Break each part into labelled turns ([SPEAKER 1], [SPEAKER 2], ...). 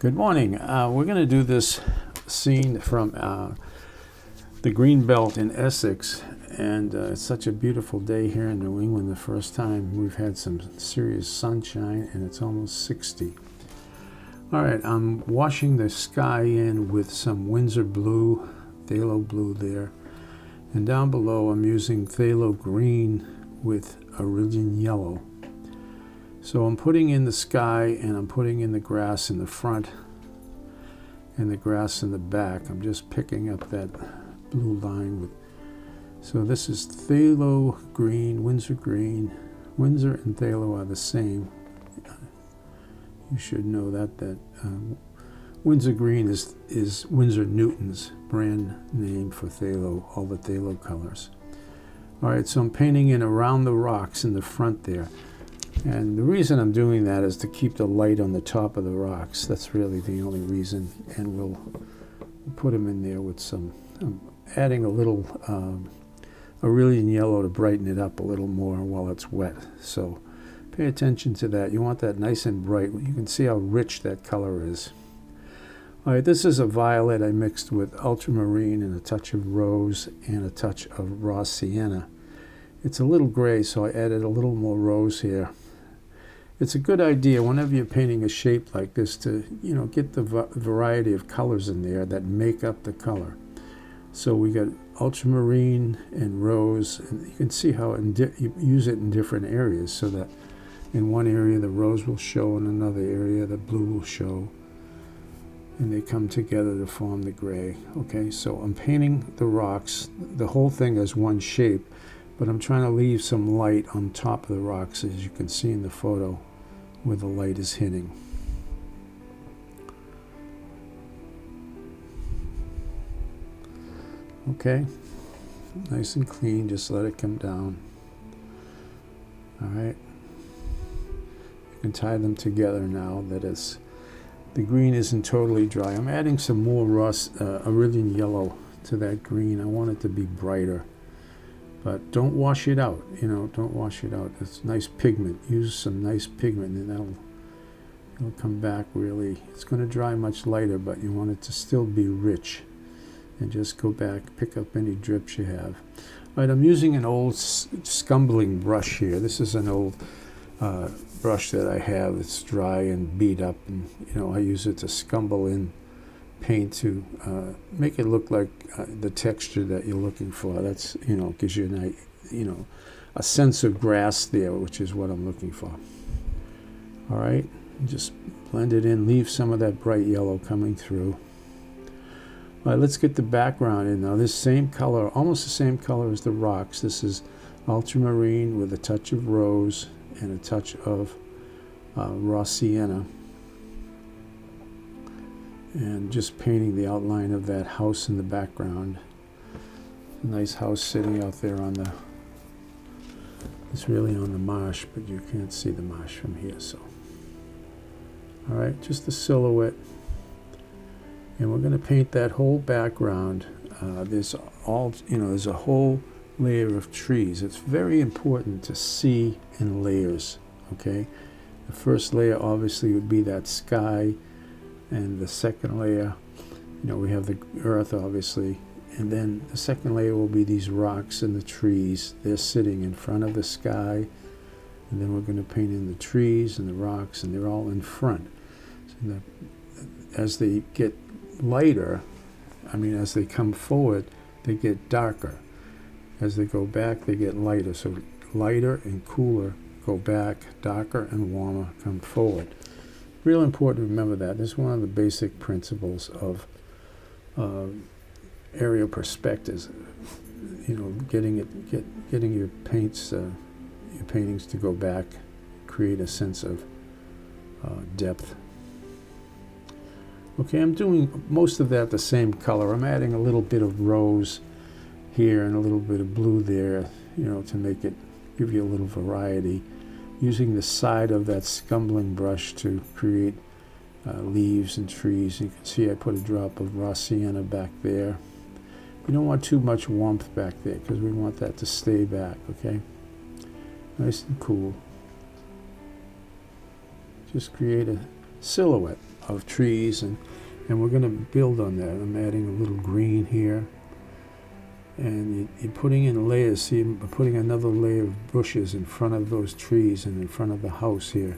[SPEAKER 1] Good morning. We're going to do this scene from the Green Belt in Essex, and it's such a beautiful day here in New England. The first time we've had some serious sunshine, and it's almost 60. All right, I'm washing the sky in with some Windsor blue, phthalo blue there, and down below I'm using phthalo green with Aurelian yellow. So I'm putting in the sky, and I'm putting in the grass in the front and the grass in the back. I'm just picking up that blue line with. So this is phthalo green, Windsor green. Windsor and phthalo are the same. You should know that Windsor green is Winsor Newton's brand name for phthalo, all the phthalo colors. All right, so I'm painting in around the rocks in the front there. And the reason I'm doing that is to keep the light on the top of the rocks. That's really the only reason. And we'll put them in there with some, adding a little Aurelian yellow to brighten it up a little more while it's wet. So pay attention to that. You want that nice and bright. You can see how rich that color is. All right, this is a violet I mixed with ultramarine and a touch of rose and a touch of raw sienna. It's a little gray, so I added a little more rose here. It's a good idea whenever you're painting a shape like this to, get the variety of colors in there that make up the color. So we got ultramarine and rose, and you can see how you use it in different areas, so that in one area the rose will show, in another area the blue will show, and they come together to form the gray. Okay, so I'm painting the rocks, the whole thing as one shape, but I'm trying to leave some light on top of the rocks, as you can see in the photo where the light is hitting. Okay, nice and clean, just let it come down. All right, you can tie them together now that the green isn't totally dry. I'm adding some more Aurelian yellow to that green. I want it to be brighter. But don't wash it out, don't wash it out. It's nice pigment. Use some nice pigment, and it'll come back really. It's going to dry much lighter, but you want it to still be rich. And just go back, pick up any drips you have. All right, I'm using an old scumbling brush here. This is an old brush that I have. It's dry and beat up, and I use it to scumble in paint to make it look like the texture that you're looking for. That's gives you a sense of grass there, which is what I'm looking for. All right, just blend it in, leave some of that bright yellow coming through. All right, let's get the background in now. This same color, almost the same color as the rocks. This is ultramarine with a touch of rose and a touch of raw sienna. And just painting the outline of that house in the background. A nice house sitting out there it's really on the marsh, but you can't see the marsh from here, so. All right, just the silhouette. And we're going to paint that whole background. There's a whole layer of trees. It's very important to see in layers, okay? The first layer obviously would be that sky, and the second layer, we have the earth obviously, and then the second layer will be these rocks and the trees. They're sitting in front of the sky, and then we're going to paint in the trees and the rocks, and they're all in front. So as they get lighter, as they come forward, they get darker. As they go back, they get lighter. So lighter and cooler go back, darker and warmer come forward. Real important to remember that. This is one of the basic principles of aerial perspectives. Getting your paintings to go back, create a sense of depth. Okay, I'm doing most of that the same color. I'm adding a little bit of rose here and a little bit of blue there, to make it, give you a little variety. Using the side of that scumbling brush to create leaves and trees. You can see I put a drop of raw sienna back there. You don't want too much warmth back there because we want that to stay back, okay? Nice and cool. Just create a silhouette. of trees, and we're going to build on that. I'm adding a little green here, and you're putting in layers. See, I'm putting another layer of bushes in front of those trees and in front of the house here,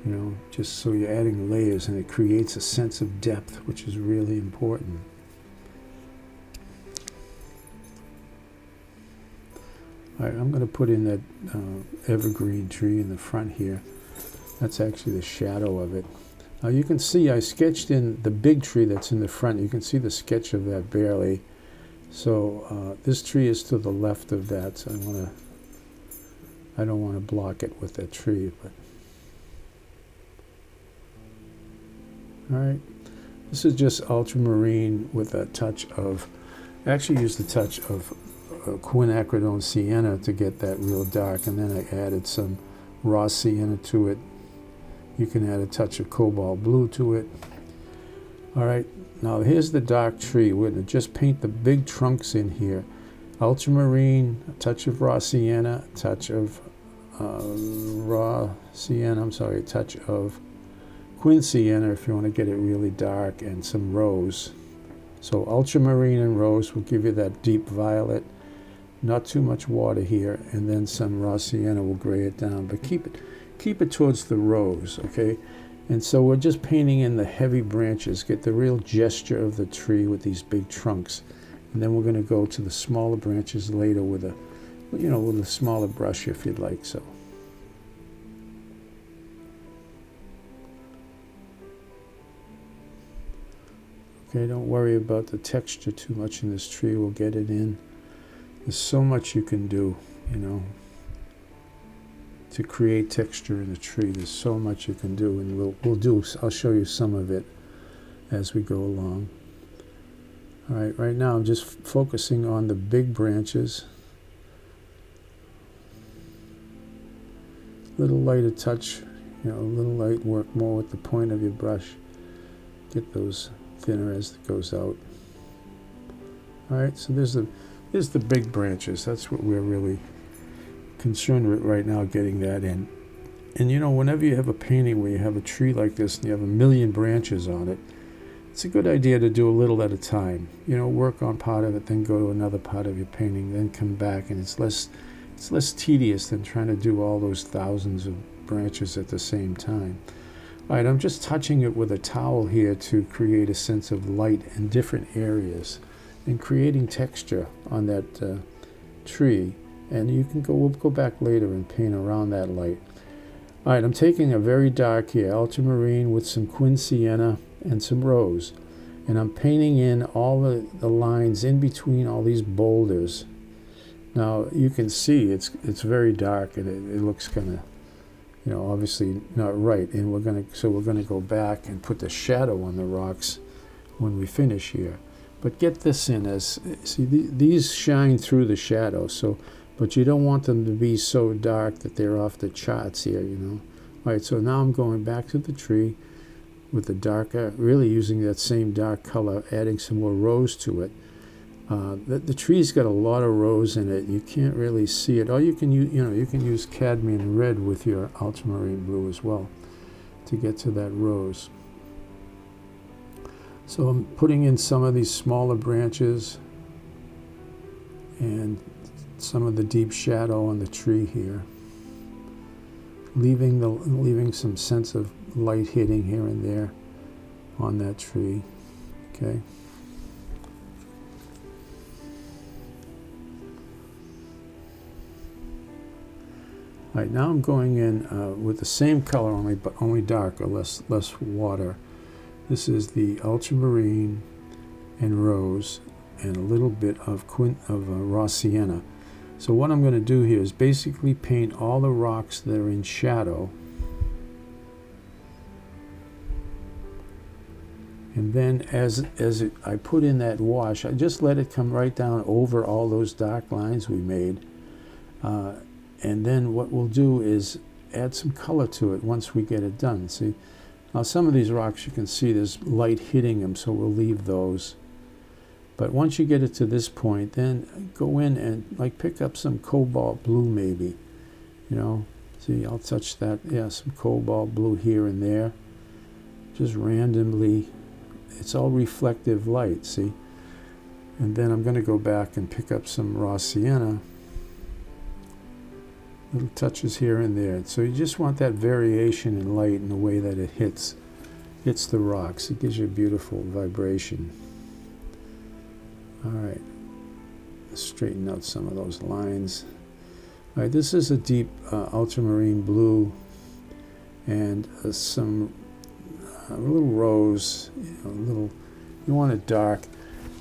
[SPEAKER 1] you know, just so you're adding layers, and it creates a sense of depth, which is really important. All right, I'm going to put in that evergreen tree in the front here. That's actually the shadow of it. Now you can see I sketched in the big tree that's in the front. You can see the sketch of that barely. So this tree is to the left of that, so I don't want to block it with that tree. But all right, this is just ultramarine with a touch of, actually used a touch of quinacridone sienna to get that real dark, and then I added some raw sienna to it. You can add a touch of cobalt blue to it. All right, now here's the dark tree. We're going to just paint the big trunks in here. Ultramarine, a touch of raw sienna, a touch of a touch of quin sienna if you want to get it really dark, and some rose. So ultramarine and rose will give you that deep violet. Not too much water here, and then some raw sienna will gray it down, but keep it towards the rose, okay? And so we're just painting in the heavy branches, get the real gesture of the tree with these big trunks, and then we're going to go to the smaller branches later with a, you know, with a smaller brush if you'd like. So okay, don't worry about the texture too much in this tree. We'll get it in. There's so much you can do, you know, to create texture in a tree. There's so much you can do, and I'll show you some of it as we go along. All right, right now I'm just focusing on the big branches. Little lighter touch, you know, a little light, work more with the point of your brush. Get those thinner as it goes out. All right, so there's the big branches. That's what we're really concerned with right now, getting that in. And you know, whenever you have a painting where you have a tree like this and you have a million branches on it, it's a good idea to do a little at a time. You know, work on part of it, then go to another part of your painting, then come back, and it's less tedious than trying to do all those thousands of branches at the same time. All right, I'm just touching it with a towel here to create a sense of light in different areas and creating texture on that tree. And you can we'll go back later and paint around that light. All right, I'm taking a very dark here, ultramarine with some quin sienna and some rose. And I'm painting in all the lines in between all these boulders. Now, you can see it's very dark, and it looks kind of, you know, obviously not right. And we're gonna go back and put the shadow on the rocks when we finish here. But get this in as, see, these shine through the shadow, so, but you don't want them to be so dark that they're off the charts here, you know. All right, so now I'm going back to the tree with the darker, really using that same dark color, adding some more rose to it. The tree's got a lot of rose in it. You can't really see it. Or you can use, you know, you can use cadmium red with your ultramarine blue as well to get to that rose. So I'm putting in some of these smaller branches and some of the deep shadow on the tree here, leaving some sense of light hitting here and there on that tree. Okay. All right, now I'm going in with the same color but only darker, less water. This is the ultramarine and rose and a little bit of raw sienna. So what I'm going to do here is basically paint all the rocks that are in shadow, and then I put in that wash, I just let it come right down over all those dark lines we made, and then what we'll do is add some color to it once we get it done. See, now some of these rocks you can see there's light hitting them, so we'll leave those. But once you get it to this point, then go in and like pick up some cobalt blue maybe, you know. See, I'll touch that, yeah, some cobalt blue here and there. just randomly. It's all reflective light, see? And then I'm going to go back and pick up some raw sienna. Little touches here and there. So you just want that variation in light in the way that it hits the rocks. It gives you a beautiful vibration. All right. Straighten out some of those lines. All right, this is a deep ultramarine blue and some little rose, you want it dark.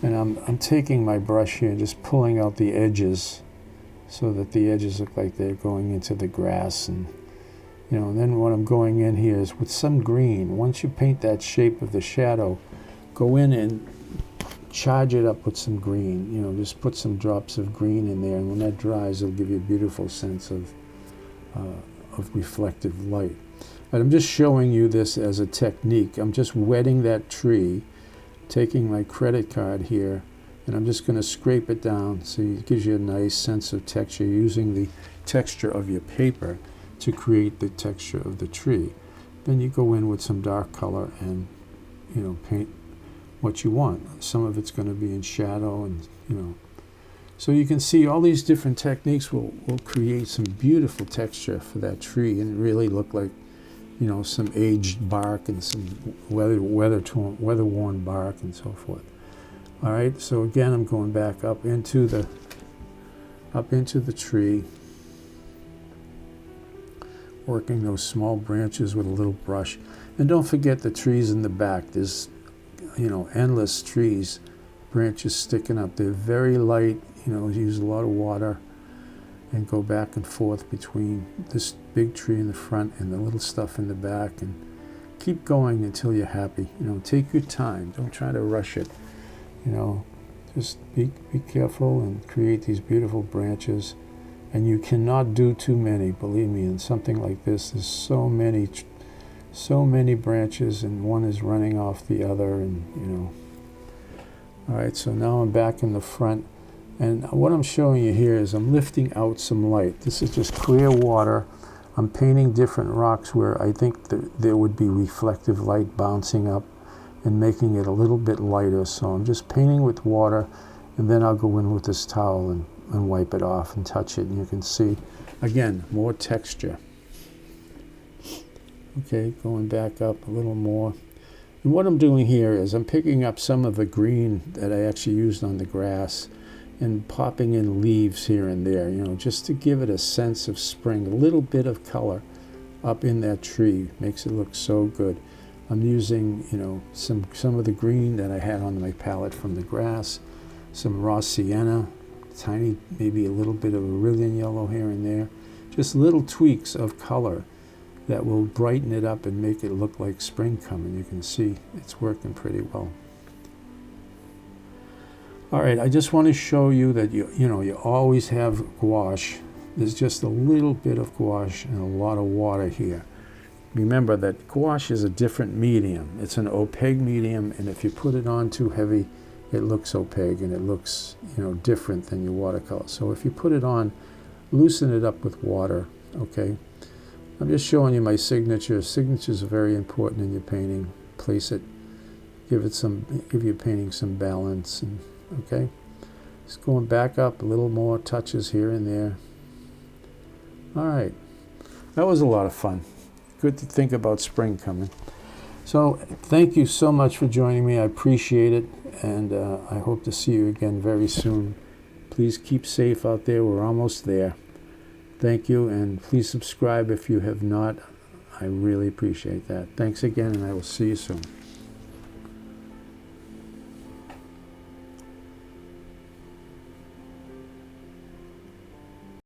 [SPEAKER 1] And I'm taking my brush here and just pulling out the edges so that the edges look like they're going into the grass. And and then what I'm going in here is with some green. Once you paint that shape of the shadow, go in and charge it up with some green. Just put some drops of green in there, and when that dries, it'll give you a beautiful sense of reflective light. And I'm just showing you this as a technique. I'm just wetting that tree, taking my credit card here, and I'm just going to scrape it down so it gives you a nice sense of texture, using the texture of your paper to create the texture of the tree. Then you go in with some dark color and paint what you want. Some of it's going to be in shadow, and so you can see all these different techniques will create some beautiful texture for that tree and really look like some aged bark and some weather-worn bark and so forth. All right, so again, I'm going back up into the tree, working those small branches with a little brush. And don't forget the trees in the back. There's endless trees, branches sticking up. They're very light, use a lot of water, and go back and forth between this big tree in the front and the little stuff in the back, and keep going until you're happy. Take your time. Don't try to rush it. Just be careful and create these beautiful branches. And you cannot do too many, believe me. In something like this, there's so many branches, and one is running off the other, and All right, so now I'm back in the front, and what I'm showing you here is I'm lifting out some light. This is just clear water. I'm painting different rocks where I think there would be reflective light bouncing up and making it a little bit lighter. So I'm just painting with water, and then I'll go in with this towel and wipe it off and touch it, and you can see, again, more texture. Okay, going back up a little more. And what I'm doing here is I'm picking up some of the green that I actually used on the grass and popping in leaves here and there, just to give it a sense of spring. A little bit of color up in that tree makes it look so good. I'm using, some of the green that I had on my palette from the grass, some raw sienna, tiny, maybe a little bit of Aurelian yellow here and there. Just little tweaks of color that will brighten it up and make it look like spring coming. You can see it's working pretty well. All right, I just want to show you that you always have gouache. There's just a little bit of gouache and a lot of water here. Remember that gouache is a different medium. It's an opaque medium, and if you put it on too heavy, it looks opaque and it looks different than your watercolor. So if you put it on, loosen it up with water. Okay, I'm just showing you my signature. Signatures are very important in your painting. Place it, give your painting some balance. And okay, just going back up, a little more touches here and there. All right, that was a lot of fun. Good to think about spring coming. So thank you so much for joining me. I appreciate it, and I hope to see you again very soon. Please keep safe out there. We're almost there. Thank you, and please subscribe if you have not. I really appreciate that. Thanks again, and I will see you soon.